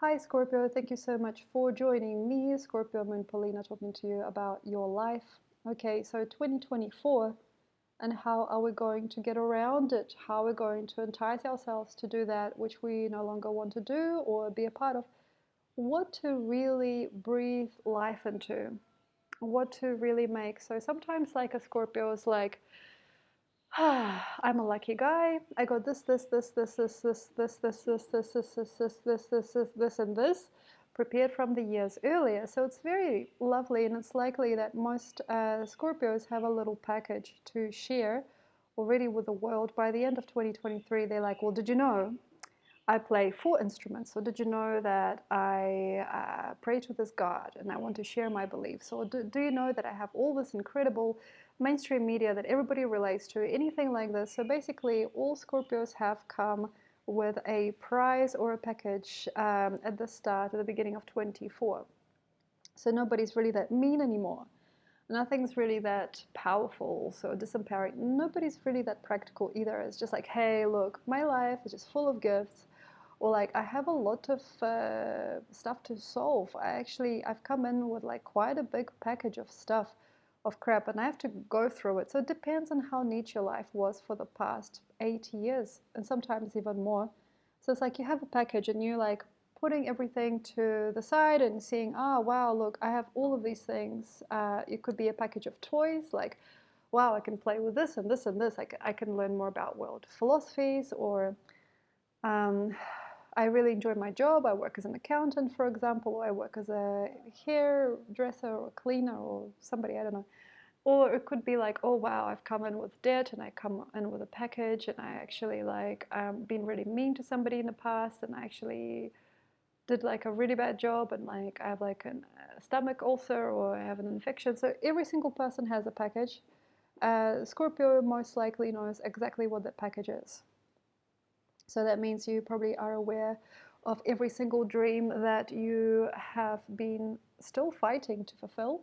Hi Scorpio, thank you so much for joining me, Scorpio Moon Polina, talking to you about your life. Okay, so 2024, and how are we going to get around it? How are we going to entice ourselves to do that which we no longer want to do or be a part of? What to really breathe life into? What to really make? So sometimes, like a Scorpio is like, I'm a lucky guy. I got this, and this prepared from the years earlier. So it's very lovely, and it's likely that most Scorpios have a little package to share already with the world. By the end of 2023, they're like, well, did you know I play 4 instruments? Or did you know that I pray to this God and I want to share my beliefs? Or do you know that I have all this incredible mainstream media that everybody relates to? Anything like this. So basically, all Scorpios have come with a prize or a package at the start, at the beginning of 24. So nobody's really that mean anymore. Nothing's really that powerful, so disempowering. Nobody's really that practical either. It's just like, hey, look, my life is just full of gifts, or like I have a lot of stuff to solve. I've come in with like quite a big package of stuff, of crap, and I have to go through it. So it depends on how neat your life was for the past 8 years, and sometimes even more. So it's like you have a package and you're like putting everything to the side and seeing, oh wow, look, I have all of these things. It could be a package of toys, like, wow, I can play with this and this and this. I can learn more about world philosophies, or um, I really enjoy my job. I work as an accountant, for example, or I work as a hairdresser or cleaner or somebody, I don't know. Or it could be like, oh wow, I've come in with debt and I come in with a package and I actually like been really mean to somebody in the past and I actually did like a really bad job and like I have like a stomach ulcer or I have an infection. So every single person has a package. Scorpio most likely knows exactly what that package is. So that means you probably are aware of every single dream that you have been still fighting to fulfill.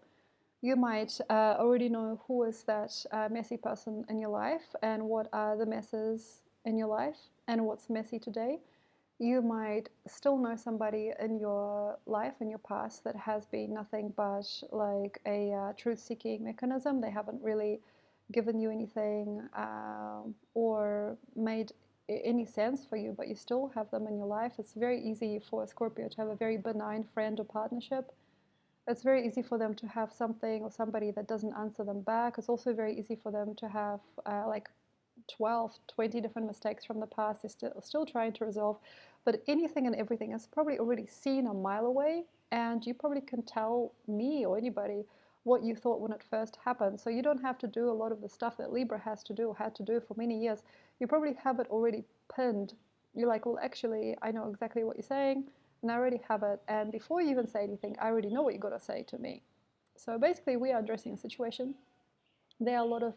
You might already know who is that messy person in your life and what are the messes in your life and what's messy today. You might still know somebody in your life, in your past, that has been nothing but like a truth-seeking mechanism. They haven't really given you anything or made any sense for you, but you still have them in your life. It's very easy for a Scorpio to have a very benign friend or partnership. It's very easy for them to have something or somebody that doesn't answer them back. It's also very easy for them to have like 12, 20 different mistakes from the past they're still trying to resolve. But anything and everything is probably already seen a mile away, and you probably can tell me or anybody what you thought when it first happened. So you don't have to do a lot of the stuff that Libra has to do, had to do for many years. You probably have it already pinned. You're like, well, actually, I know exactly what you're saying, and I already have it. And before you even say anything, I already know what you're going to say to me. So basically, we are addressing a situation. There are a lot of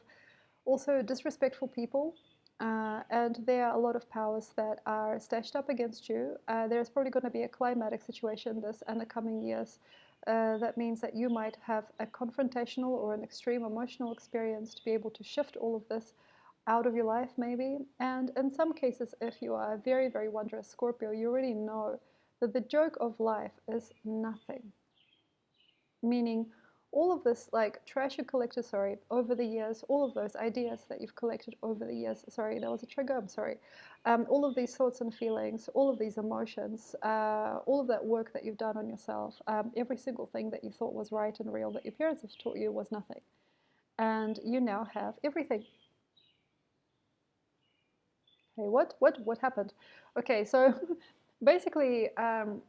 also disrespectful people, and there are a lot of powers that are stashed up against you. There's probably going to be a climatic situation this and the coming years. That means that you might have a confrontational or an extreme emotional experience to be able to shift all of this out of your life, maybe. And in some cases, if you are a very, very wondrous Scorpio, you already know that the joke of life is nothing. Meaning, all of this like trash you collected, sorry, over the years, all of those ideas that you've collected over the years, sorry, that was a trigger, I'm sorry, all of these thoughts and feelings, all of these emotions, all of that work that you've done on yourself, every single thing that you thought was right and real that your parents have taught you was nothing. And you now have everything. Hey, what happened? Okay, so basically,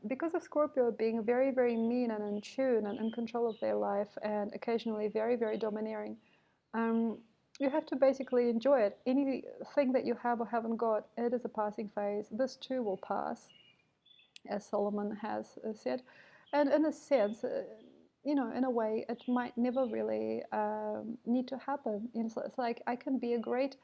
because of Scorpio being very, very mean and in tune and in control of their life and occasionally very, very domineering, um, you have to basically enjoy it. Anything that you have or haven't got, it is a passing phase. This too will pass, as Solomon has said. And in a sense, in a way, it might never really need to happen. So it's like I could be a great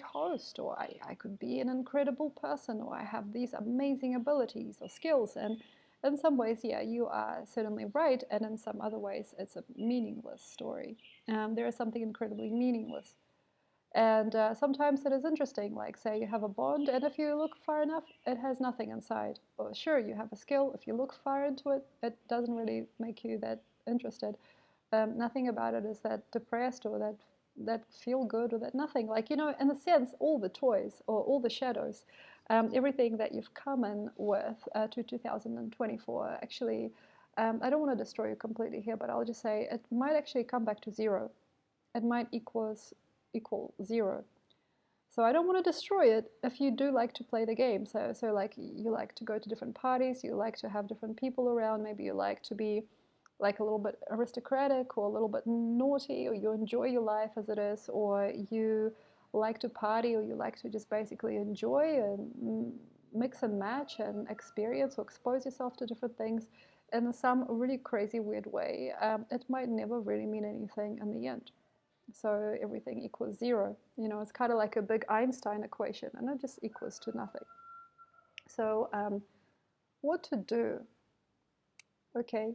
host, or I could be an incredible person, or I have these amazing abilities or skills. And in some ways, yeah, you are certainly right. And in some other ways, it's a meaningless story. There is something incredibly meaningless. And sometimes it is interesting, like say you have a bond, and if you look far enough, it has nothing inside. Or sure, you have a skill. If you look far into it, it doesn't really make you that interested. Nothing about it is that depressed or that feel good or that nothing. Like, you know, in a sense, all the toys or all the shadows, everything that you've come in with to 2024, actually, I don't want to destroy you completely here, but I'll just say it might actually come back to zero. It might equal zero. So I don't want to destroy it if you do like to play the game. So like you like to go to different parties, you like to have different people around, maybe you like to be like a little bit aristocratic or a little bit naughty, or you enjoy your life as it is, or you like to party, or you like to just basically enjoy and mix and match and experience or expose yourself to different things in some really crazy weird way. It might never really mean anything in the end. So everything equals zero. You know, it's kind of like a big Einstein equation, and it just equals to nothing. So what to do? Okay,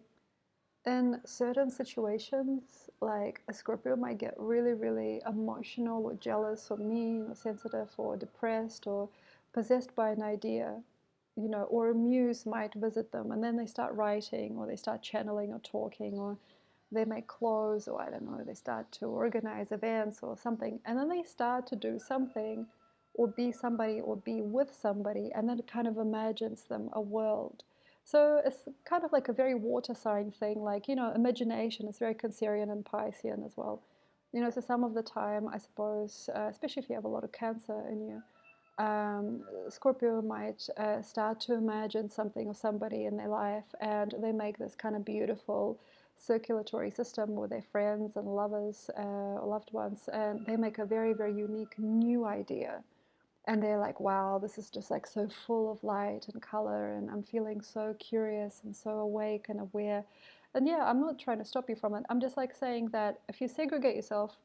in certain situations, like a Scorpio might get really, really emotional or jealous or mean or sensitive or depressed or possessed by an idea, you know, or a muse might visit them, and then they start writing or they start channeling or talking, or they make clothes, or I don't know, they start to organize events or something, and then they start to do something or be somebody or be with somebody, and then it kind of imagines them a world. So it's kind of like a very water sign thing, like, you know, imagination is very Cancerian and Piscean as well. You know, so some of the time, I suppose, especially if you have a lot of Cancer in you, Scorpio might start to imagine something or somebody in their life, and they make this kind of beautiful circulatory system with their friends and lovers or loved ones, and they make a very, very unique new idea. And they're like, wow, this is just like so full of light and color, and I'm feeling so curious and so awake and aware. And yeah, I'm not trying to stop you from it. I'm just like saying that if you segregate yourself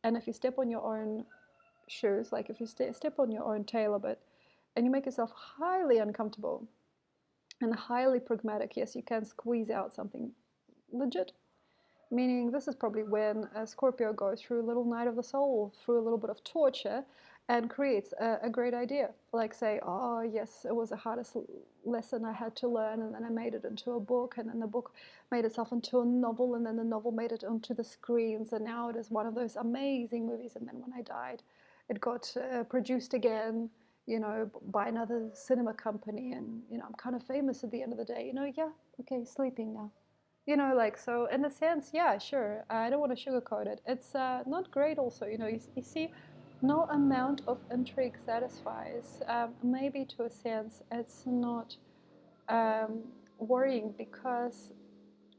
and if you step on your own shoes, like if you step on your own tail a bit, and you make yourself highly uncomfortable and highly pragmatic, yes, you can squeeze out something legit. Meaning, this is probably when a Scorpio goes through a little night of the soul, through a little bit of torture, and creates a great idea. Like, say, oh, yes, it was the hardest lesson I had to learn, and then I made it into a book, and then the book made itself into a novel, and then the novel made it onto the screens, and now it is one of those amazing movies. And then when I died, it got produced again, you know, by another cinema company, and, you know, I'm kind of famous at the end of the day. You know, yeah, okay, sleeping now. You know, like, so in a sense, yeah, sure. I don't want to sugarcoat it. It's not great, also. You know, you see, no amount of intrigue satisfies. Maybe to a sense, it's not worrying, because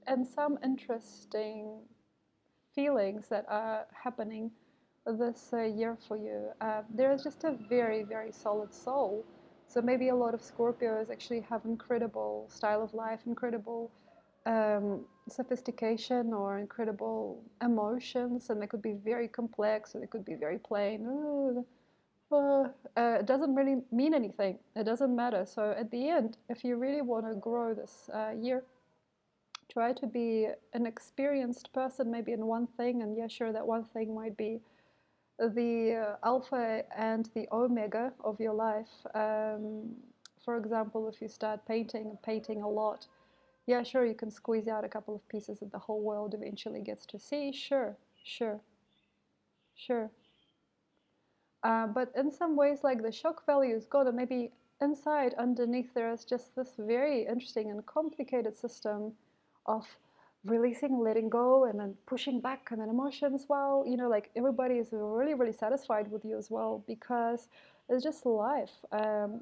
in some interesting feelings that are happening this year for you, there is just a very, very solid soul. So maybe a lot of Scorpios actually have incredible style of life, incredible sophistication, or incredible emotions, and they could be very complex or they could be very plain. It doesn't really mean anything. It doesn't matter. So at the end, if you really want to grow this year, try to be an experienced person, maybe in one thing, and yeah, sure, that one thing might be the alpha and the omega of your life. For example, if you start painting a lot, yeah, sure, you can squeeze out a couple of pieces that the whole world eventually gets to see. Sure, sure, sure. But in some ways, like, the shock value is gone, and maybe inside, underneath, there is just this very interesting and complicated system of releasing, letting go, and then pushing back, and then emotions. Wow, you know, like, everybody is really, really satisfied with you as well, because it's just life.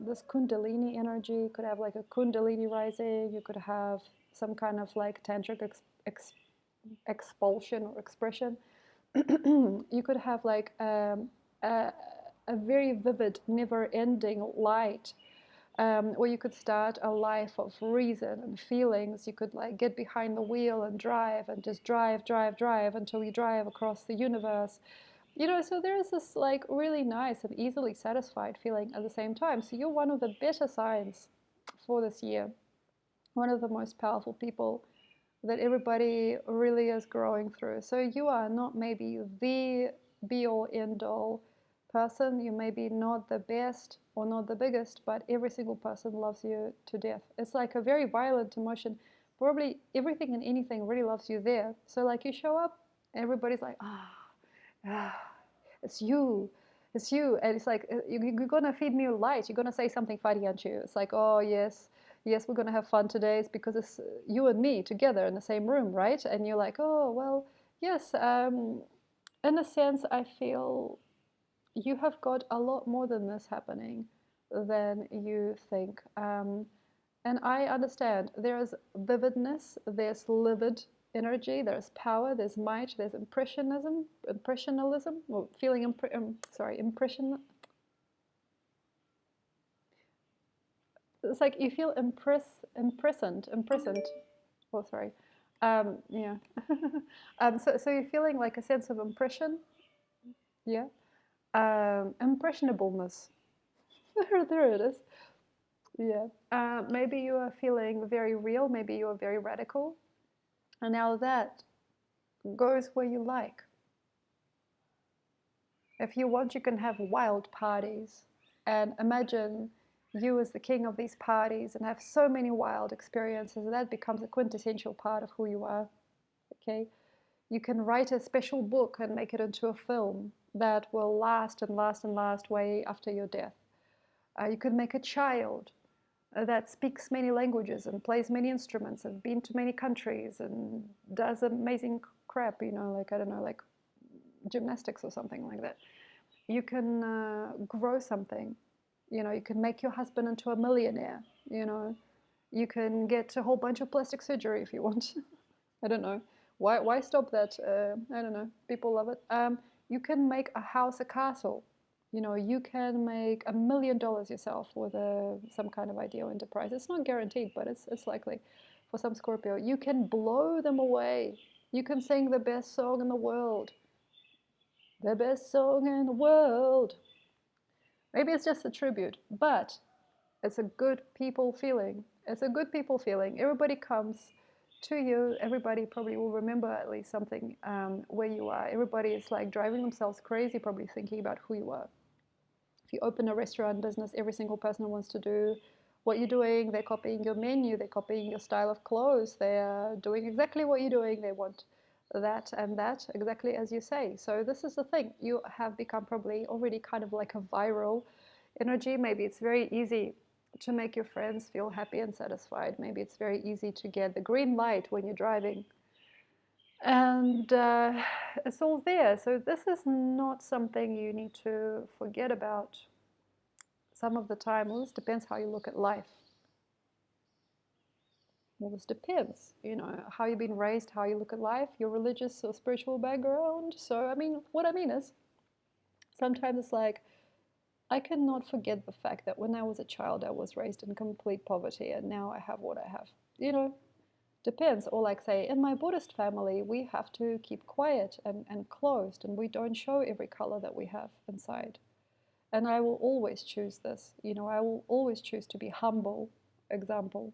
This Kundalini energy, you could have like a Kundalini rising, you could have some kind of like tantric expulsion or expression. You could have like a very vivid, never-ending light, or you could start a life of reason and feelings. You could like get behind the wheel and drive, and just drive, drive, drive until you drive across the universe. You know, so there is this like really nice and easily satisfied feeling at the same time. So you're one of the better signs for this year, one of the most powerful people that everybody really is growing through. So you are not maybe be all end all person. You may be not the best or not the biggest, but every single person loves you to death. It's like a very violent emotion. Probably everything and anything really loves you there. So like you show up, everybody's like, ah, it's you. It's you. And it's like, you're going to feed me light. You're going to say something funny, aren't you? It's like, oh, yes, yes, we're going to have fun today. It's because it's you and me together in the same room, right? And you're like, oh, well, yes. In a sense, I feel you have got a lot more than this happening than you think. And I understand there's vividness, there's livid energy, there's power, there's might, there's impressionism, or feeling, impression. It's like you feel imprisoned. Oh, sorry. Yeah. So you're feeling like a sense of impression, yeah. Impressionableness. There it is. Yeah. Maybe you are feeling very real. Maybe you are very radical. And now that goes where you like. If you want, you can have wild parties. And imagine you as the king of these parties and have so many wild experiences. That becomes a quintessential part of who you are. Okay. You can write a special book and make it into a film that will last and last and last way after your death. You could make a child that speaks many languages and plays many instruments and been to many countries and does amazing crap, like, I don't know, like gymnastics or something like that. You can grow something. You can make your husband into a millionaire. You can get a whole bunch of plastic surgery if you want. I don't know. Why stop that? I don't know. People love it. You can make a house a castle. You can make $1 million yourself with some kind of ideal enterprise. It's not guaranteed, but it's likely for some Scorpio. You can blow them away. You can sing the best song in the world. The best song in the world. Maybe it's just a tribute, but it's a good people feeling. It's a good people feeling. Everybody comes to you. Everybody probably will remember at least something where you are. Everybody is like driving themselves crazy, probably thinking about who you are. If you open a restaurant business, every single person wants to do what you're doing. They're copying your menu. They're copying your style of clothes. They're doing exactly what you're doing. They want that and that exactly as you say. So this is the thing. You have become probably already kind of like a viral energy. Maybe it's very easy to make your friends feel happy and satisfied. Maybe it's very easy to get the green light when you're driving. And it's all there. So this is not something you need to forget about some of the time. Well, this depends how you look at life. Well, this depends, how you've been raised, how you look at life, your religious or spiritual background. So, what I mean is, sometimes it's like, I cannot forget the fact that when I was a child, I was raised in complete poverty, and now I have what I have. Depends. Or like say, in my Buddhist family, we have to keep quiet and closed, and we don't show every color that we have inside. And I will always choose this. I will always choose to be humble, example.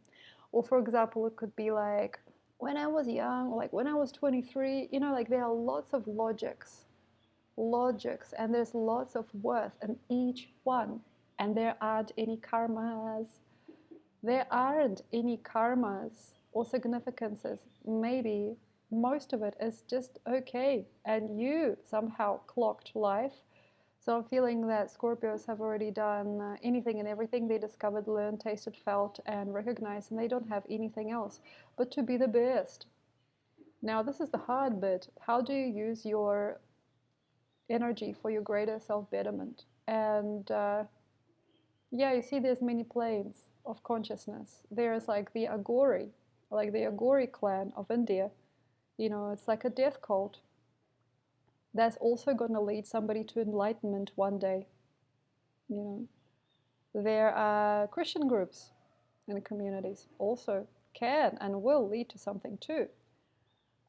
Or for example, it could be like, when I was young, like when I was 23, like there are lots of logics, and there's lots of worth in each one. And there aren't any karmas. There aren't any karmas or significances. Maybe most of it is just okay, and you somehow clocked life. So I'm feeling that Scorpios have already done anything and everything they discovered, learned, tasted, felt, and recognized, and they don't have anything else but to be the best. Now, this is the hard bit. How do you use your energy for your greater self-betterment? And yeah, you see there's many planes of consciousness. There's like the Agori clan of India. It's like a death cult. That's also going to lead somebody to enlightenment one day. There are Christian groups and communities also can and will lead to something too.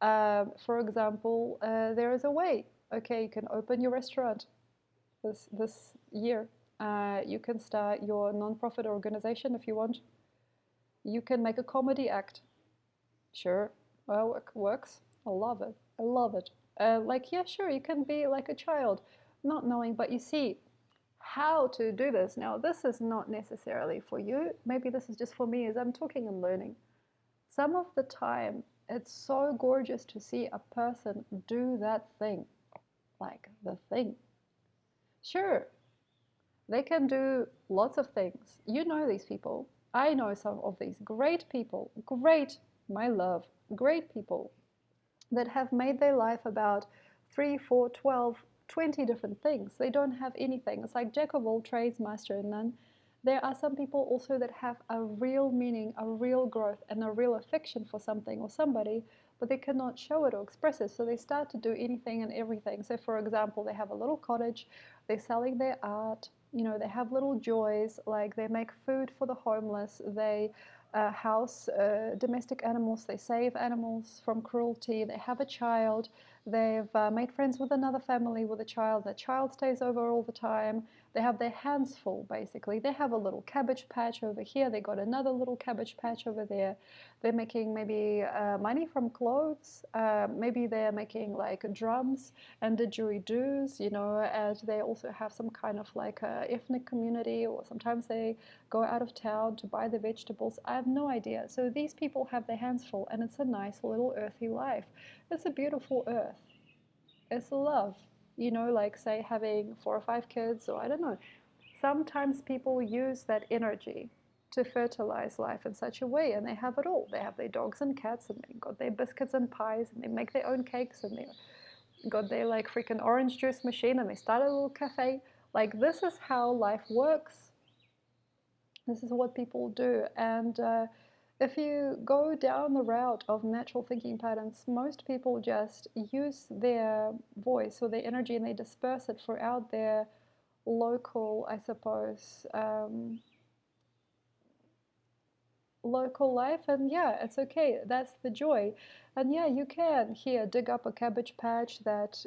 For example, there is a way. Okay, you can open your restaurant this year. You can start your non-profit organization if you want. You can make a comedy act. Sure, well, it works. I love it. I love it. Like, yeah, sure, you can be like a child, not knowing, but you see how to do this. Now, this is not necessarily for you. Maybe this is just for me as I'm talking and learning. Some of the time, it's so gorgeous to see a person do that thing, like the thing. Sure, they can do lots of things. You know these people. I know some of these great people, great, my love, great people that have made their life about 3, 4, 12, 20 different things. They don't have anything. It's like jack of all trades, master of none. There are some people also that have a real meaning, a real growth, and a real affection for something or somebody, but they cannot show it or express it. So they start to do anything and everything. So, for example, they have a little cottage, they're selling their art, they have little joys, like they make food for the homeless, they house domestic animals, they save animals from cruelty, they have a child, they've made friends with another family with a child, that child stays over all the time, they have their hands full basically. They have a little cabbage patch over here, they got another little cabbage patch over there, they're making maybe money from clothes, maybe they're making like drums and didgeridoos, and they also have some kind of like ethnic community, or sometimes they go out of town to buy the vegetables. I have no idea. So these people have their hands full, and it's a nice little earthy life. It's a beautiful earth. It's love. Like say having 4 or 5 kids, or I don't know. Sometimes people use that energy to fertilize life in such a way, and they have it all. They have their dogs and cats, and they've got their biscuits and pies, and they make their own cakes, and they got their like freaking orange juice machine, and they start a little cafe. Like, this is how life works. This is what people do. And if you go down the route of natural thinking patterns, most people just use their voice or their energy and they disperse it throughout their local, I suppose, local life. And yeah, it's okay. That's the joy. And yeah, you can here dig up a cabbage patch that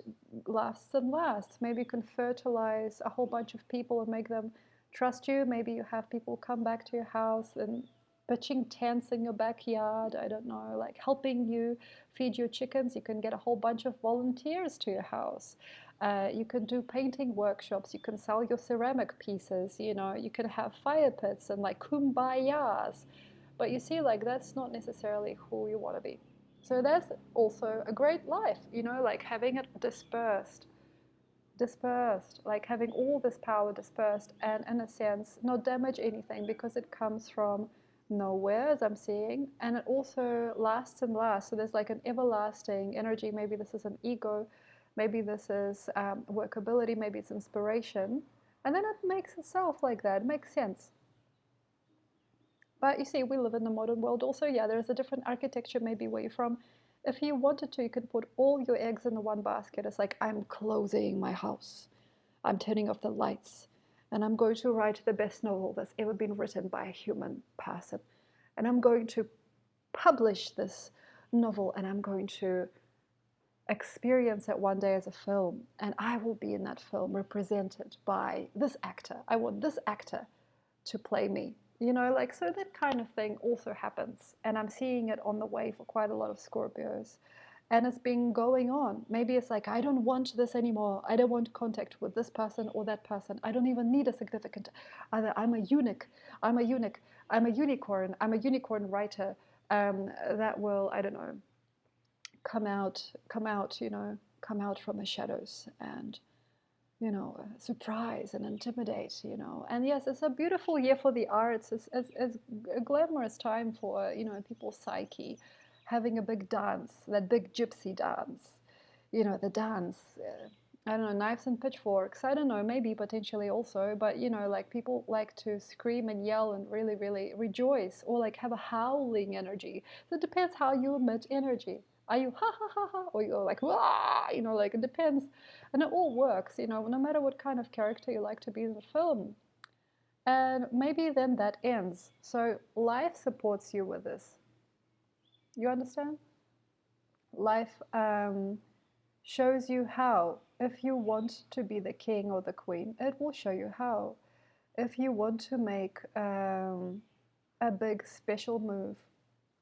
lasts and lasts. Maybe you can fertilize a whole bunch of people and make them trust you. Maybe you have people come back to your house and pitching tents in your backyard. I don't know, like helping you feed your chickens. You can get a whole bunch of volunteers to your house. You can do painting workshops. You can sell your ceramic pieces. You can have fire pits and like kumbayas. But you see, like, that's not necessarily who you want to be. So that's also a great life, like having it dispersed, like having all this power dispersed and, in a sense, not damage anything because it comes from nowhere, as I'm seeing, and it also lasts and lasts. So there's like an everlasting energy. Maybe this is an ego, maybe this is workability, maybe it's inspiration, and then it makes itself like that. It makes sense. But you see, we live in the modern world also. Yeah, there's a different architecture maybe where you're from. If you wanted to, you could put all your eggs in the one basket. It's like, I'm closing my house. I'm turning off the lights. And I'm going to write the best novel that's ever been written by a human person. And I'm going to publish this novel, and I'm going to experience it one day as a film. And I will be in that film represented by this actor. I want this actor to play me. Like, so that kind of thing also happens. And I'm seeing it on the way for quite a lot of Scorpios. And it's been going on. Maybe it's like, I don't want this anymore. I don't want contact with this person or that person. I don't even need a significant other. I'm a eunuch. I'm a eunuch. I'm a unicorn. I'm a unicorn writer that will, I don't know, come out, come out from the shadows and surprise and intimidate. And yes, it's a beautiful year for the arts. It's a glamorous time for, people's psyche, having a big dance, that big gypsy dance, the dance. I don't know, knives and pitchforks. I don't know, maybe potentially also, but like people like to scream and yell and really, really rejoice, or like have a howling energy. So it depends how you emit energy. Are you ha ha ha ha, or you're like wah, like it depends, and it all works, no matter what kind of character you like to be in the film. And maybe then that ends. So life supports you with this. You understand? Life shows you how. If you want to be the king or the queen, it will show you how. If you want to make a big special move,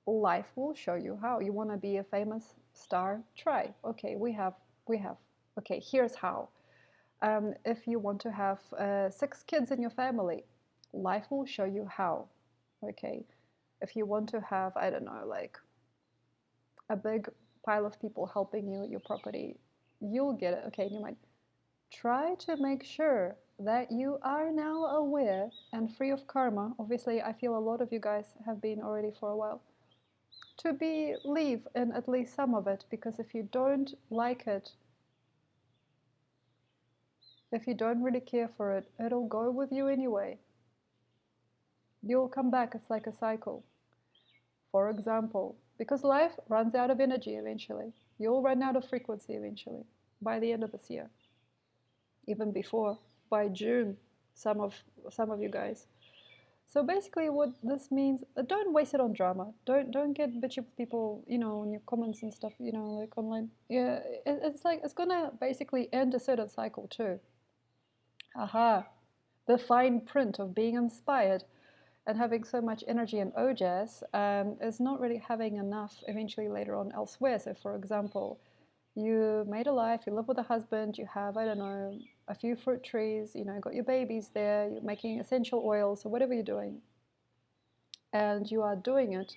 life will show you how. You want to be a famous star? Try. Okay, we have We have. Okay, here's how. If you want to have 6 kids in your family, life will show you how. Okay, if you want to have, I don't know, like a big pile of people helping you at your property, you'll get it. Okay, in your mind. Try to make sure that you are now aware and free of karma. Obviously, I feel a lot of you guys have been already for a while. To believe in at least some of it, because if you don't like it, if you don't really care for it, it'll go with you anyway. You'll come back. It's like a cycle. For example, because life runs out of energy eventually. You'll run out of frequency eventually by the end of this year. Even before, by June, some of you guys. So basically, what this means, don't waste it on drama. Don't get bitchy with people, in your comments and stuff, like online. Yeah, it's like it's gonna basically end a certain cycle too. Aha, the fine print of being inspired and having so much energy and OJAS is not really having enough eventually later on elsewhere. So, for example, you made a life, you live with a husband, you have, I don't know, a few fruit trees, got your babies there, you're making essential oils or whatever you're doing, and you are doing it.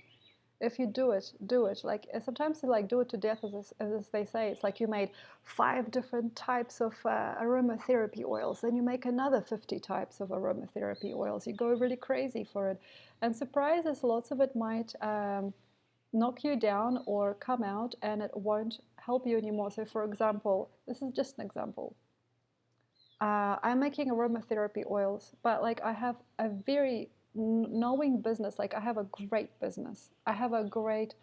If you do it, do it. Like sometimes they like do it to death, as they say. It's like you made 5 different types of aromatherapy oils, then you make another 50 types of aromatherapy oils. You go really crazy for it, and surprises, lots of it might knock you down or come out, and it won't help you anymore. So, for example, this is just an example. I'm making aromatherapy oils, but like I have a very knowing business. Like I have a great business. I have a great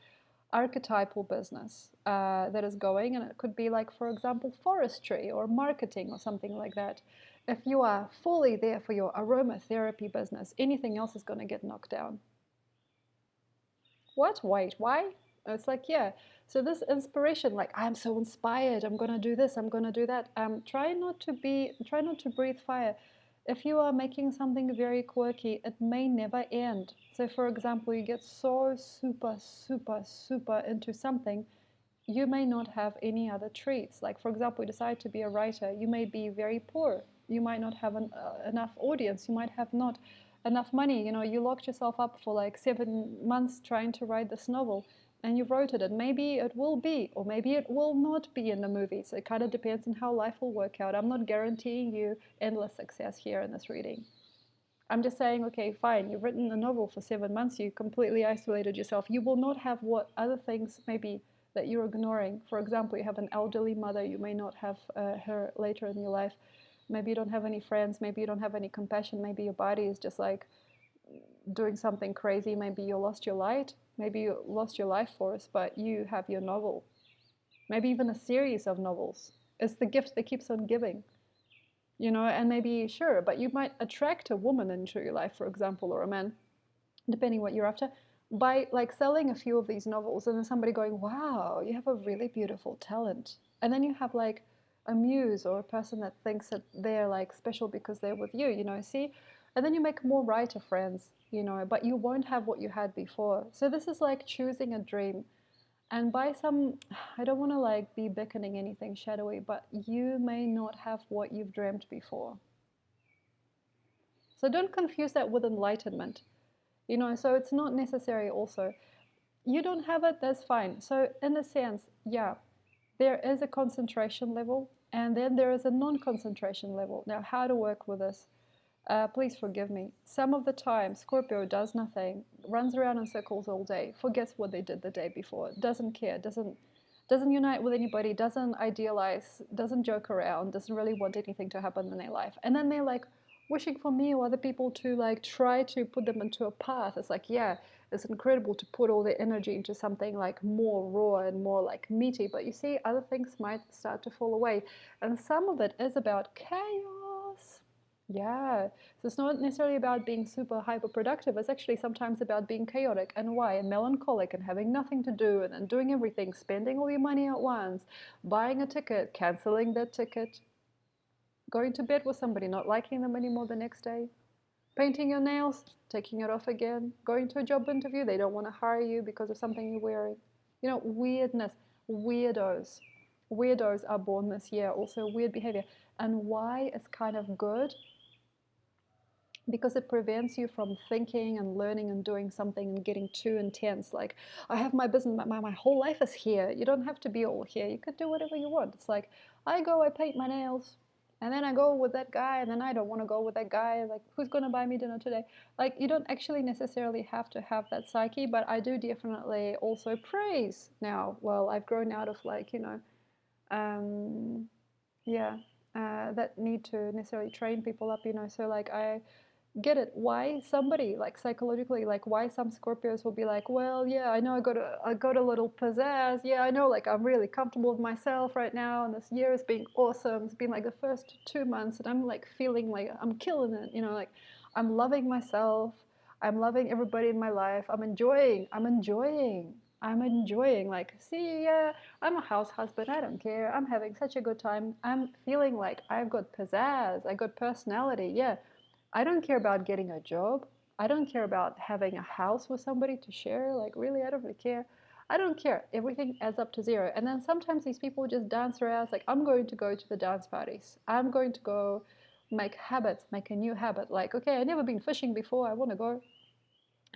archetypal business that is going, and it could be like, for example, forestry or marketing or something like that. If you are fully there for your aromatherapy business, anything else is going to get knocked down. What? Wait, why? It's like, yeah. So this inspiration, like I'm so inspired, I'm gonna do this, I'm gonna do that. Try not to breathe fire. If you are making something very quirky, it may never end. So for example, you get so super, super, super into something, you may not have any other treats. Like for example, you decide to be a writer, you may be very poor. You might not have enough audience. You might have not enough money. You locked yourself up for like 7 months trying to write this novel, and you wrote it, and maybe it will be, or maybe it will not be in the movie. So it kind of depends on how life will work out. I'm not guaranteeing you endless success here in this reading. I'm just saying, okay, fine, you've written a novel for 7 months, you completely isolated yourself. You will not have what other things maybe that you're ignoring. For example, you have an elderly mother, you may not have her later in your life. Maybe you don't have any friends, maybe you don't have any compassion, maybe your body is just like doing something crazy, maybe you lost your light, maybe you lost your life force, but you have your novel. Maybe even a series of novels. It's the gift that keeps on giving. And maybe, sure, but you might attract a woman into your life, for example, or a man, depending what you're after, by like selling a few of these novels, and then somebody going, wow, you have a really beautiful talent. And then you have like a muse or a person that thinks that they're like special because they're with you, see? And then you make more writer friends, but you won't have what you had before. So this is like choosing a dream. And by some, I don't want to like be beckoning anything shadowy, but you may not have what you've dreamt before. So don't confuse that with enlightenment. So it's not necessary also. You don't have it, that's fine. So in a sense, yeah, there is a concentration level, and then there is a non-concentration level. Now, how to work with this? Please forgive me. Some of the time, Scorpio does nothing, runs around in circles all day, forgets what they did the day before, doesn't care, doesn't unite with anybody, doesn't idealize, doesn't joke around, doesn't really want anything to happen in their life. And then they're like wishing for me or other people to like try to put them into a path. It's like, yeah, it's incredible to put all their energy into something like more raw and more like meaty, but you see, other things might start to fall away. And some of it is about chaos. Yeah, so it's not necessarily about being super hyper productive. It's actually sometimes about being chaotic. And why? And melancholic and having nothing to do and then doing everything, spending all your money at once, buying a ticket, canceling that ticket, going to bed with somebody, not liking them anymore the next day, painting your nails, taking it off again, going to a job interview, they don't want to hire you because of something you're wearing. Weirdness, weirdos. weirdos are born this year, also weird behavior. And why it's kind of good? Because it prevents you from thinking and learning and doing something and getting too intense. Like, I have my business, my whole life is here. You don't have to be all here. You could do whatever you want. It's like, I paint my nails, and then I go with that guy, and then I don't want to go with that guy. Like, who's going to buy me dinner today? Like, you don't actually necessarily have to have that psyche, but I do definitely also praise now. Well, I've grown out of, like, um, yeah, that need to necessarily train people up, so like I get it why somebody, like, psychologically, like, why some Scorpios will be like, well, yeah, I know I got a little pizzazz, yeah, I know, like, I'm really comfortable with myself right now, and this year has been awesome. It's been like the first 2 months, and I'm like feeling like I'm killing it, like I'm loving myself, I'm loving everybody in my life, I'm enjoying, like, see, yeah, I'm a house husband, I don't care, I'm having such a good time, I'm feeling like I've got pizzazz, I got personality, yeah. I don't care about getting a job. I don't care about having a house with somebody to share. Like, really, I don't really care. I don't care. Everything adds up to zero. And then sometimes these people just dance around. It's like, I'm going to go to the dance parties. I'm going to go make a new habit. Like, okay, I've never been fishing before. I want to go.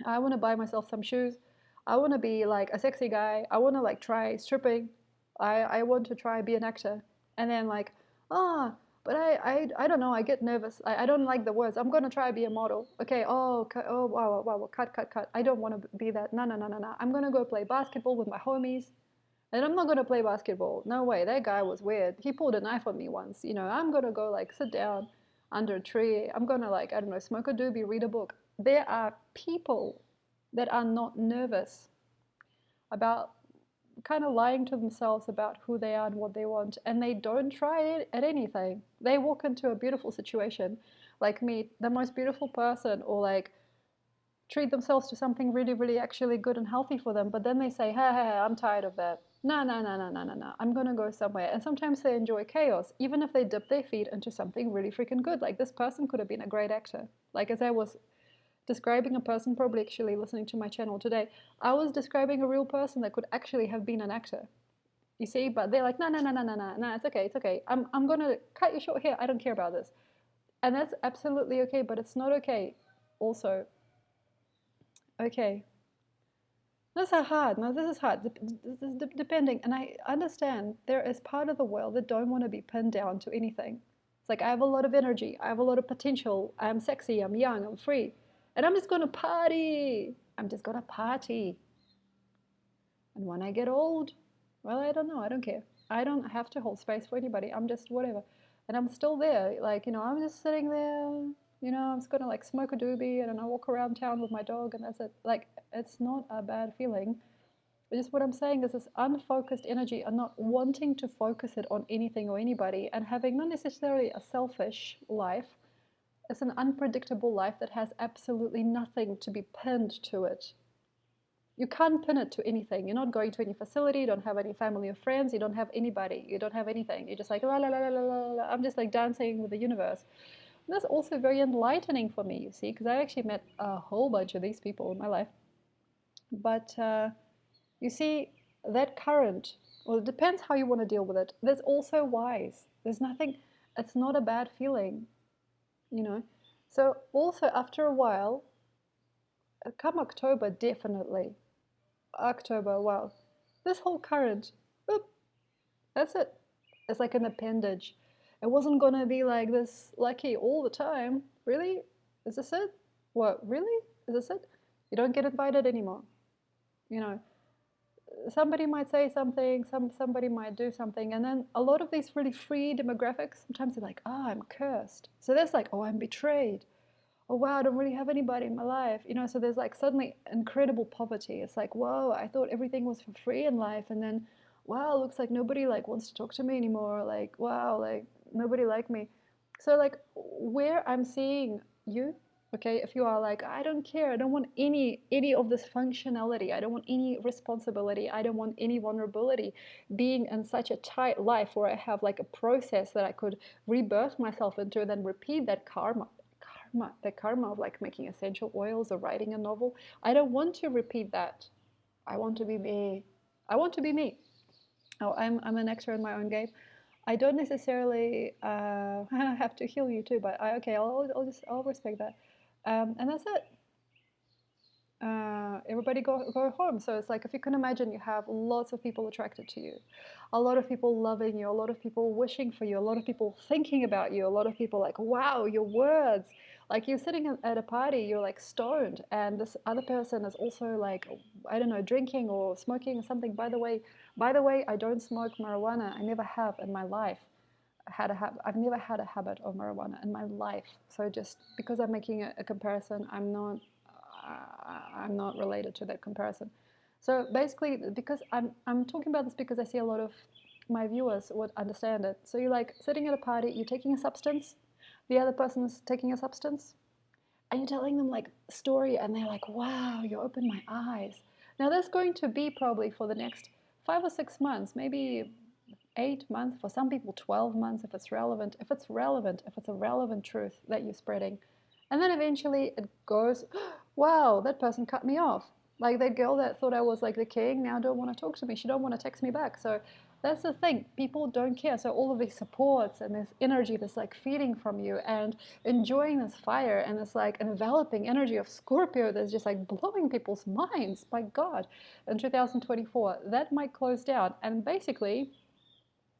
I want to buy myself some shoes. I want to be like a sexy guy. I want to like try stripping. I want to try be an actor. And then like, ah, but I don't know. I get nervous. I don't like the words. I'm gonna try be a model. Okay. Oh, oh, wow, wow, wow. Cut. I don't want to be that. No, no, no, no, no. I'm gonna go play basketball with my homies. And I'm not gonna play basketball. No way. That guy was weird. He pulled a knife on me once. I'm gonna go like sit down under a tree. I'm gonna, like, I don't know, smoke a doobie, read a book. There are people that are not nervous about kind of lying to themselves about who they are and what they want, and they don't try it at anything. They walk into a beautiful situation, like meet the most beautiful person, or like treat themselves to something really, really actually good and healthy for them, but then they say, hey, I'm tired of that. No, no, no, no, no, no, no. I'm going to go somewhere. And sometimes they enjoy chaos, even if they dip their feet into something really freaking good. Like, this person could have been a great actor. Like, as I was describing a person, probably actually listening to my channel today, I was describing a real person that could actually have been an actor. You see, but they're like, no, no, no, no, no, no, no, it's okay, it's okay. I'm going to cut you short here. I don't care about this. And that's absolutely okay, but it's not okay also. Okay, this is hard. No, this is hard. This is depending. And I understand there is part of the world that don't want to be pinned down to anything. It's like, I have a lot of energy. I have a lot of potential. I'm sexy. I'm young. I'm free. And I'm just going to party. I'm just going to party. And when I get old, well, I don't know. I don't care. I don't have to hold space for anybody. I'm just whatever. And I'm still there. Like, I'm just sitting there. I'm just going to like smoke a doobie and then I walk around town with my dog and that's it. Like, it's not a bad feeling. But just what I'm saying is this unfocused energy and not wanting to focus it on anything or anybody and having not necessarily a selfish life. It's an unpredictable life that has absolutely nothing to be pinned to it. You can't pin it to anything. You're not going to any facility, you don't have any family or friends, you don't have anybody, you don't have anything. You're just like, la la la la la la. I'm just like dancing with the universe. And that's also very enlightening for me, you see, because I actually met a whole bunch of these people in my life. But you see, that current, well, it depends how you want to deal with it. There's also wise. There's nothing, it's not a bad feeling, So also after a while, come October, definitely. October, wow. This whole current, boop, that's it. It's like an appendage. It wasn't going to be like this lucky all the time. Really? Is this it? What, really? Is this it? You don't get invited anymore. Somebody might say something, somebody might do something, and then a lot of these really free demographics, sometimes they're like, I'm cursed. So there's like, I'm betrayed. Oh wow, I don't really have anybody in my life. So there's like suddenly incredible poverty. It's like, whoa, I thought everything was for free in life, and then wow, looks like nobody like wants to talk to me anymore. Like, wow, like nobody like me. So like, where I'm seeing you, okay, if you are like, I don't care, I don't want any of this functionality, I don't want any responsibility, I don't want any vulnerability, being in such a tight life where I have like a process that I could rebirth myself into and then repeat that karma of like making essential oils or writing a novel. I don't want to repeat that. I want to be me. I want to be me. Oh, I'm an actor in my own game. I don't necessarily have to heal you too, but okay, I'll respect that. And that's it. Everybody go home. So it's like, if you can imagine, you have lots of people attracted to you, a lot of people loving you, a lot of people wishing for you, a lot of people thinking about you, a lot of people like, wow, your words. Like, you're sitting at a party, you're like stoned, and this other person is also like, I don't know, drinking or smoking or something. By the way, I don't smoke marijuana. I never have in my life. I've never had a habit of marijuana in my life. So just because I'm making a comparison, I'm not related to that comparison. So basically, because I'm talking about this because I see a lot of my viewers would understand it. So you're like sitting at a party, you're taking a substance, the other person is taking a substance, and you're telling them like a story, and they're like, wow, you opened my eyes. Now that's going to be probably for the next 5 or 6 months, maybe 8 months, for some people 12 months if it's relevant, if it's a relevant truth that you're spreading. And then eventually it goes, wow, that person cut me off. Like that girl that thought I was like the king now don't want to talk to me. She don't want to text me back. So that's the thing. People don't care. So all of these supports and this energy that's like feeding from you and enjoying this fire and this like enveloping energy of Scorpio that's just like blowing people's minds. My God, in 2024, that might close down. And basically,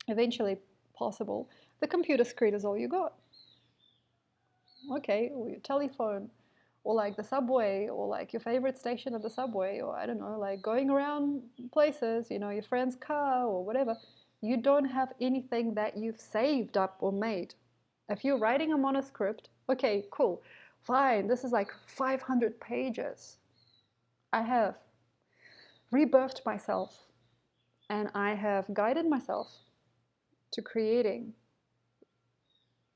eventually possible, the computer screen is all you got. Okay, or your telephone, or like the subway, or like your favorite station of the subway, or I don't know, like going around places, your friend's car or whatever. You don't have anything that you've saved up or made. If you're writing a manuscript, okay, cool, fine, this is like 500 pages. I have rebirthed myself and I have guided myself to creating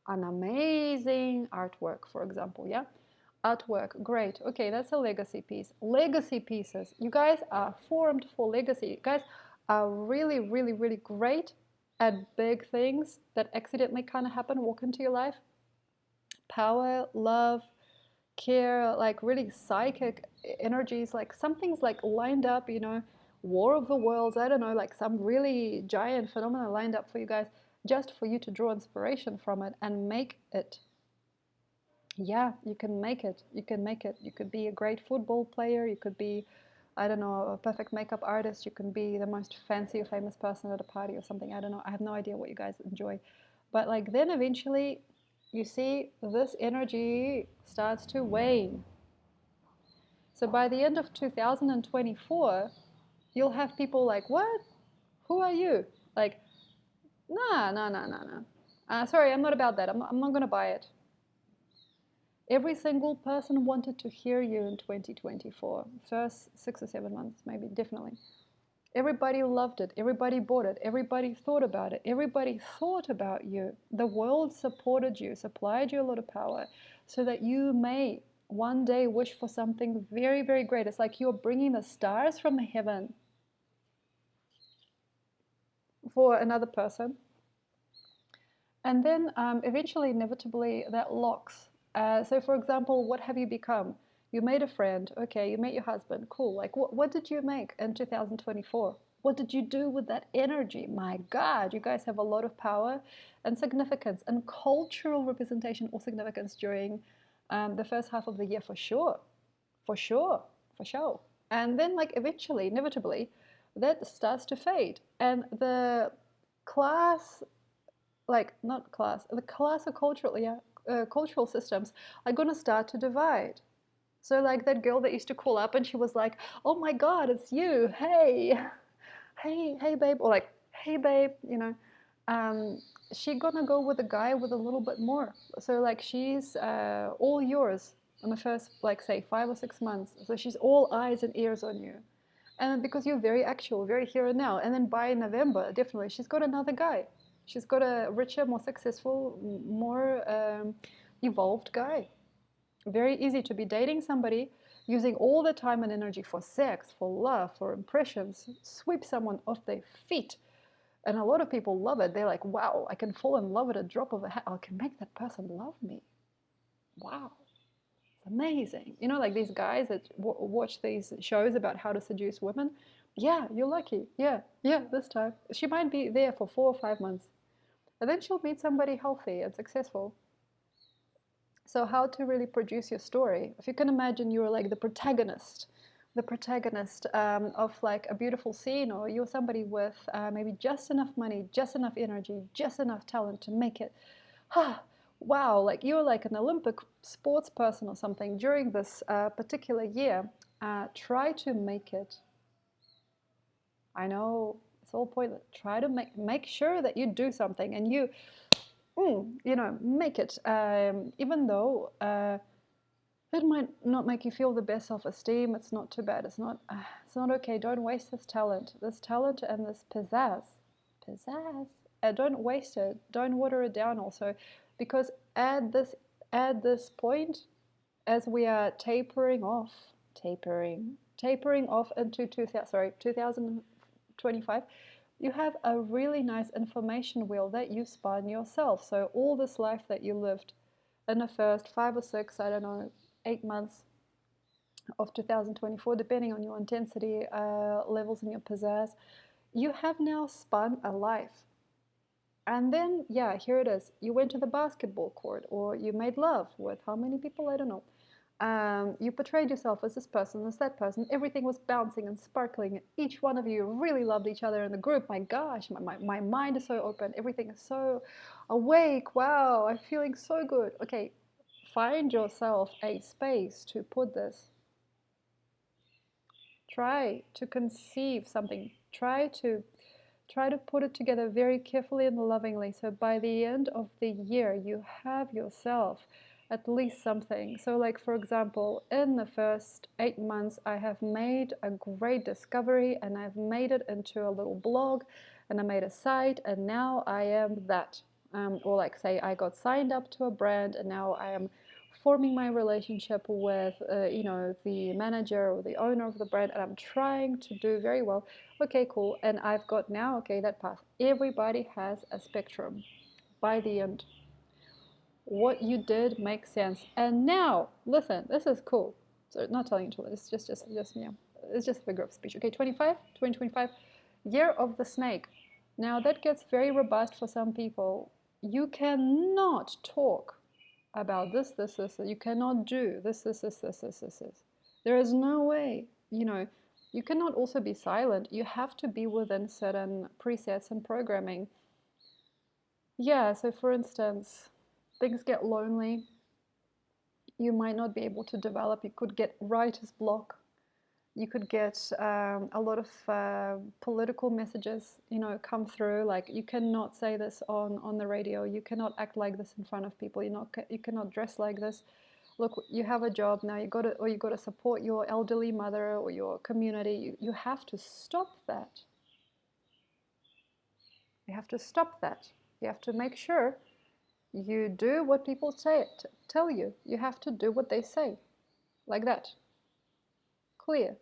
an amazing artwork, for example, yeah? Artwork, great. Okay, that's a legacy piece. Legacy pieces. You guys are formed for legacy. You guys are really, really, really great at big things that accidentally kind of happen, walk into your life. Power, love, care, like really psychic energies, like something's like lined up, War of the Worlds, I don't know, like some really giant phenomena lined up for you guys, just for you to draw inspiration from it and make it. Yeah, you can make it. You can make it. You could be a great football player. You could be, I don't know, a perfect makeup artist. You can be the most fancy or famous person at a party or something. I don't know. I have no idea what you guys enjoy. But like then eventually you see this energy starts to wane. So by the end of 2024, you'll have people like, what? Who are you? Like, nah, nah, nah, nah, nah. Sorry, I'm not about that. I'm not going to buy it. Every single person wanted to hear you in 2024. First 6 or 7 months, maybe, definitely. Everybody loved it. Everybody bought it. Everybody thought about it. Everybody thought about you. The world supported you, supplied you a lot of power so that you may one day wish for something very, very great. It's like you're bringing the stars from heaven for another person. And then eventually, inevitably, that locks. So, for example, what have you become? You made a friend. Okay, you met your husband. Cool. Like, what did you make in 2024? What did you do with that energy? My God, you guys have a lot of power and significance and cultural representation or significance during the first half of the year for sure. For sure. For sure. And then, like, eventually, inevitably, that starts to fade. And the class like not class, the class of cultural, yeah, cultural systems are going to start to divide. So like that girl that used to call up and she was like, "Oh my God, it's you! Hey, hey, babe," or like, "Hey, babe," she gonna go with a guy with a little bit more. So like she's all yours in the first like say 5 or 6 months. So she's all eyes and ears on you. And because you're very actual, very here and now. And then by November, definitely, she's got another guy. She's got a richer, more successful, more evolved guy. Very easy to be dating somebody, using all the time and energy for sex, for love, for impressions, sweep someone off their feet. And a lot of people love it. They're like, wow, I can fall in love at a drop of a hat. I can make that person love me. Wow. It's amazing. You know, like these guys that watch these shows about how to seduce women. Yeah, you're lucky. Yeah, yeah, this time. She might be there for 4 or 5 months. And then she'll meet somebody healthy and successful. So, how to really produce your story? If you can imagine, you're like the protagonist of like a beautiful scene, or you're somebody with maybe just enough money, just enough energy, just enough talent to make it. Wow, like you're like an Olympic sports person or something during this particular year. Try to make it. I know it's all pointless. Try to make sure that you do something and you know, make it. Even though it might not make you feel the best self-esteem, it's not too bad. It's not okay. Don't waste this talent and this pizzazz. Don't waste it. Don't water it down. Also, because at this point, as we are tapering off into 2025, you have a really nice information wheel that you spun yourself. So all this life that you lived in the first 5 or 6, I don't know, 8 months of 2024, depending on your intensity levels and your pizzazz, you have now spun a life. And then, yeah, here it is. You went to the basketball court, or you made love with how many people? I don't know. You portrayed yourself as this person, as that person. Everything was bouncing and sparkling. Each one of you really loved each other in the group. My gosh, my mind is so open. Everything is so awake. Wow, I'm feeling so good. Okay, find yourself a space to put this. Try to conceive something. Try to put it together very carefully and lovingly. So by the end of the year, you have yourself at least something. So, like for example, in the first 8 months, I have made a great discovery and I've made it into a little blog and I made a site and now I am that. Or like say I got signed up to a brand and now I am forming my relationship with you know, the manager or the owner of the brand and I'm trying to do very well. Okay, cool. And I've got now, okay, that path. Everybody has a spectrum by the end. What you did makes sense. And now, listen, this is cool. So not telling you to, it's just yeah. It's just a figure of speech. Okay, 2025, year of the snake. Now that gets very robust for some people. You cannot talk about this. You cannot do this. There is no way, you know, you cannot also be silent. You have to be within certain presets and programming. Yeah, so for instance, things get lonely. You might not be able to develop. You could get writer's block. You could get a lot of political messages, you know, come through. Like you cannot say this on the radio. You cannot act like this in front of people. You cannot dress like this. Look, you have a job now. You got to support your elderly mother or your community. You have to stop that. You have to stop that. You have to make sure you do what people tell you. You have to do what they say, like that. Clear.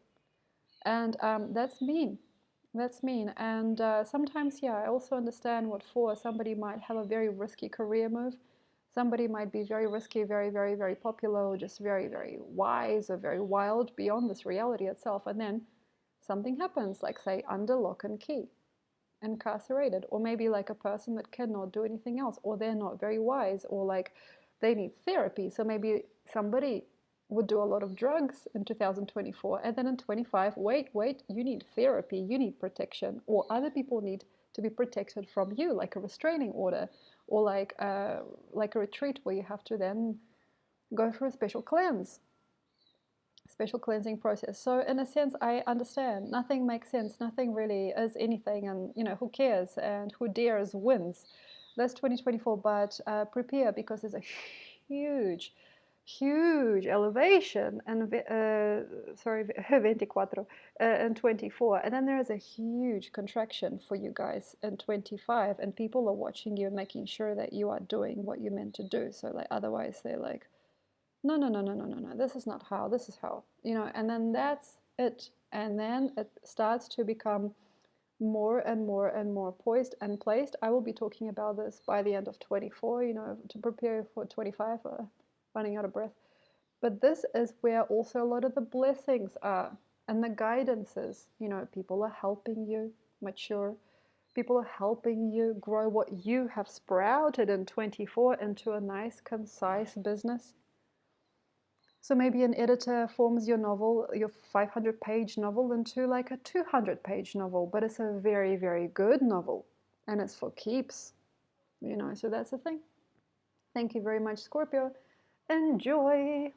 And that's mean. That's mean. And sometimes, yeah, I also understand what for. Somebody might have a very risky career move. Somebody might be very risky, very popular, or just very wise or very wild beyond this reality itself. And then something happens, like, say, under lock and key, incarcerated, or maybe like a person that cannot do anything else, or they're not very wise, or like they need therapy. So maybe somebody would do a lot of drugs in 2024, and then in 25, wait, you need therapy, you need protection, or other people need to be protected from you, like a restraining order, or like a retreat where you have to then go for a special cleansing process. So in a sense, I understand. Nothing makes sense. Nothing really is anything, and you know, who cares, and who dares wins. That's 2024, but prepare, because there's a huge elevation and 24 and 24, and then there is a huge contraction for you guys in 25, and people are watching you, making sure that you are doing what you're meant to do. So like, otherwise they're like, no, this is not how, this is how, you know. And then that's it, and then it starts to become more and more poised and placed. I will be talking about this by the end of 24, you know, to prepare for 25, running out of breath. But this is where also a lot of the blessings are and the guidances. You know, people are helping you mature. People are helping you grow what you have sprouted in 24 into a nice, concise business. So maybe an editor forms your novel, your 500-page novel, into like a 200-page novel, but it's a very, very good novel and it's for keeps, you know, so that's the thing. Thank you very much, Scorpio. Enjoy.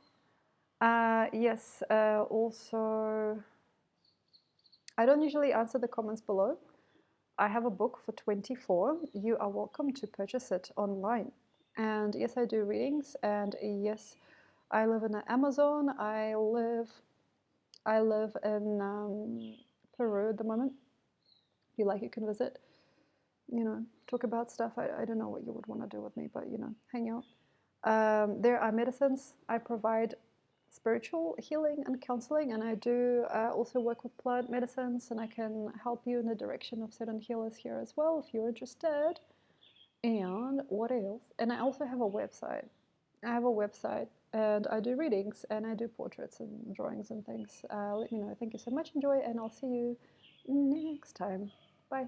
Yes, also, I don't usually answer the comments below. I have a book for 24. You are welcome to purchase it online. And yes, I do readings. And yes, I live in Amazon. I live in Peru at the moment. If you like, you can visit. You know, talk about stuff. I don't know what you would want to do with me, but you know, hang out. There are medicines. I provide spiritual healing and counseling, and I do also work with plant medicines, and I can help you in the direction of certain healers here as well if you're interested. And what else? And I also have a website. I have a website, and I do readings, and I do portraits and drawings and things. Let me know. Thank you so much. Enjoy, and I'll see you next time. Bye.